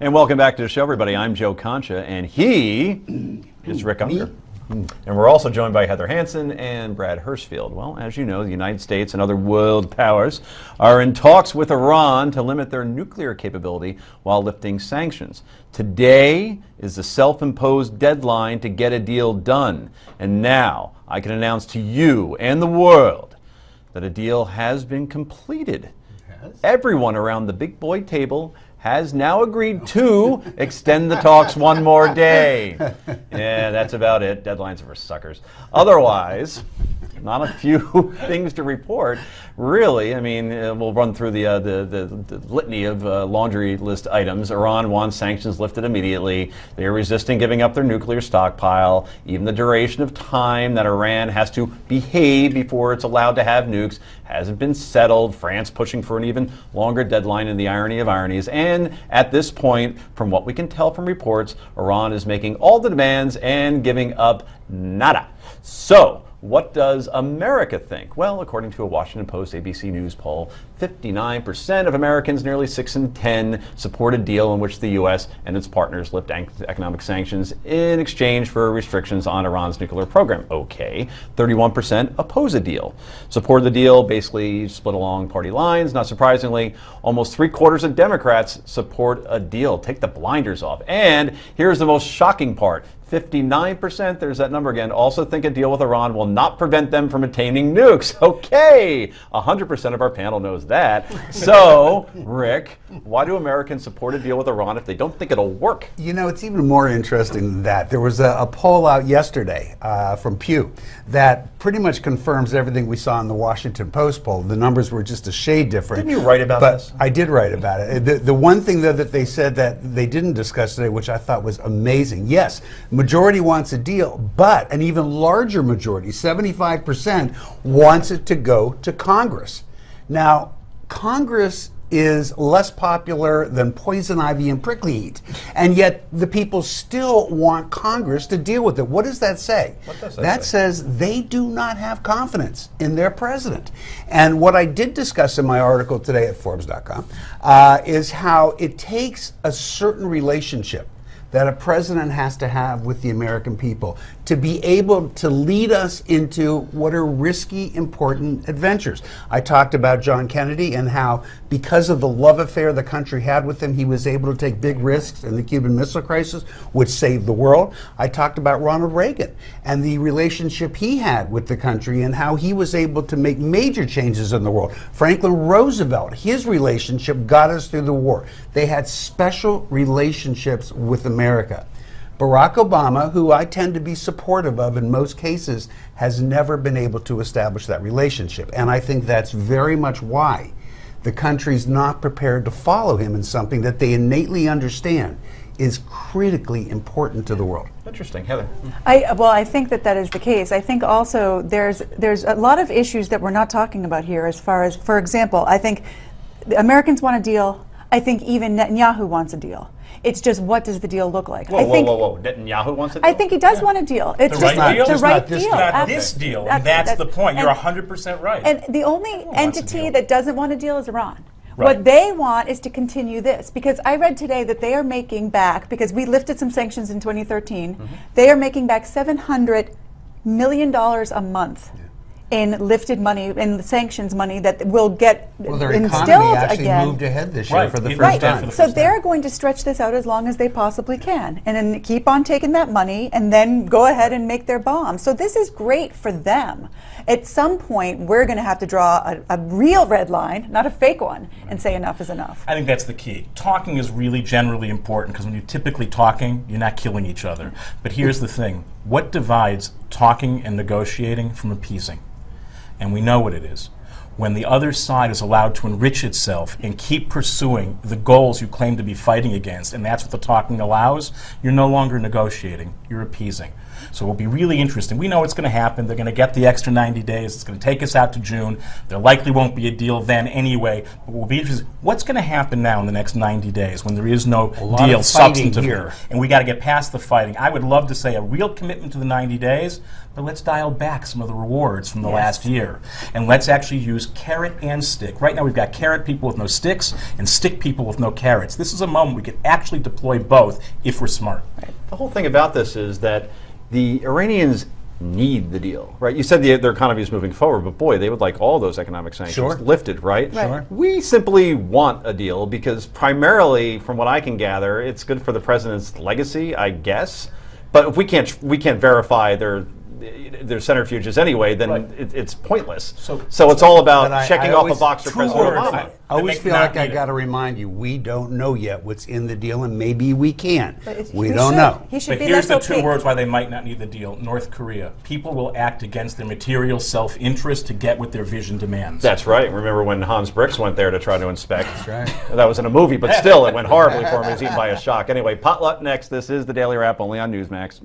And welcome back to the show, everybody. I'm Joe Concha, and he is Rick Unger. And we're also joined by Heather Hansen and Brad Hirschfield. Well, as you know, the United States and other world powers are in talks with Iran to limit their nuclear capability while lifting sanctions. Today is the self-imposed deadline to get a deal done. And now I can announce to you and the world that a deal has been completed. Everyone around the big boy table has now agreed to extend the talks one more day. Yeah, that's about it. Deadlines are for suckers. Otherwise, not a few things to report. Really, I mean, we'll run through the litany of laundry list items. Iran wants sanctions lifted immediately. They're resisting giving up their nuclear stockpile. Even the duration of time that Iran has to behave before it's allowed to have nukes hasn't been settled. France pushing for an even longer deadline in the irony of ironies. And at this point, from what we can tell from reports, Iran is making all the demands and giving up nada. So, what does America think? Well, according to a Washington Post ABC News poll, 59% of Americans, nearly 6 in 10, support a deal in which the U.S. and its partners lift economic sanctions in exchange for restrictions on Iran's nuclear program. Okay. 31% oppose a deal. Support the deal basically split along party lines. Not surprisingly, almost 3/4 of Democrats support a deal. Take the blinders off. And here's the most shocking part. 59%, there's that number again, also think a deal with Iran will not prevent them from attaining nukes. Okay, 100% of our panel knows that. So, Rick, why do Americans support a deal with Iran if they don't think it'll work? You know, it's even more interesting than that. There was a poll out yesterday from Pew that pretty much confirms everything we saw in the Washington Post poll. The numbers were just a shade different. Didn't you write about this? I did write about it. The one thing, though, that they said that they didn't discuss today, which I thought was amazing, yes, majority wants a deal, but an even larger majority, 75%, wants it to go to Congress. Now, Congress is less popular than poison ivy and prickly heat, and yet the people still want Congress to deal with it. What does that say? What does that say? Says they do not have confidence in their president. And what I did discuss in my article today at Forbes.com is how it takes a certain relationship that a president has to have with the American people to be able to lead us into what are risky, important adventures. I talked about John Kennedy and how, because of the love affair the country had with him, he was able to take big risks in the Cuban Missile Crisis, which saved the world. I talked about Ronald Reagan and the relationship he had with the country and how he was able to make major changes in the world. Franklin Roosevelt, his relationship got us through the war. They had special relationships with America. Barack Obama, who I tend to be supportive of in most cases, has never been able to establish that relationship. And I think that's very much why the country's not prepared to follow him in something that they innately understand is critically important to the world. Interesting. Heather? I think that is the case. I think also there's a lot of issues that we're not talking about here as far as, for example, I think the Americans want a deal. I think even Netanyahu wants a deal. It's just, what does the deal look like? Whoa. Netanyahu wants a deal? I think he does want a deal. It's The right deal? the right deal. Not this deal. And that's the point. You're 100% right. And the only entity that doesn't want a deal is Iran. Right. What they want is to continue this, because I read today that they are making back, because we lifted some sanctions in 2013, they are making back $700 million a month in lifted money, in sanctions money that will get Their instilled economy actually again. moved ahead this year Right. for the It first moved ahead time. for the So first they're going to stretch this out as long as they possibly can, and then keep on taking that money and then go ahead and make their bombs. So this is great for them. At some point, we're going to have to draw a real red line, not a fake one, and say enough is enough. I think that's the key. Talking is really generally important, because when you're typically talking, you're not killing each other. But here's the thing. What divides talking and negotiating from appeasing? And we know what it is. When the other side is allowed to enrich itself and keep pursuing the goals you claim to be fighting against, and that's what the talking allows, you're no longer negotiating, you're appeasing. So it will be really interesting. We know it's going to happen. They're going to get the extra 90 days. It's going to take us out to June. There likely won't be a deal then anyway. But we'll be interested. What's going to happen now in the next 90 days when there is no lot deal of fighting substantively? here. And we got to get past the fighting. I would love to say a real commitment to the 90 days, but let's dial back some of the rewards from the last year. And let's actually use carrot and stick. Right now we've got carrot people with no sticks and stick people with no carrots. This is a moment we could actually deploy both if we're smart. The whole thing about this is that the Iranians need the deal, right? You said their economy is moving forward, but boy, they would like all those economic sanctions Sure. lifted, right? Right. Sure. We simply want a deal because primarily, from what I can gather, it's good for the president's legacy, I guess. But if we can't verify their centrifuges anyway, then Right. it's pointless. So- So it's all But about checking off a always- box for two President words. Obama. I always make feel not like I need it. got to remind you, we don't know yet what's in the deal, and maybe we can. But We he don't should. know. He should But be here's less the two opaque. words why they might not need the deal. North Korea. People will act against their material self-interest to get what their vision demands. That's right. Remember when Hans Brix went there to try to inspect? That's right. That was in a movie, but still, it went horribly for him. He was eaten by a shock. Anyway, potluck next. This is the Daily Wrap, only on Newsmax.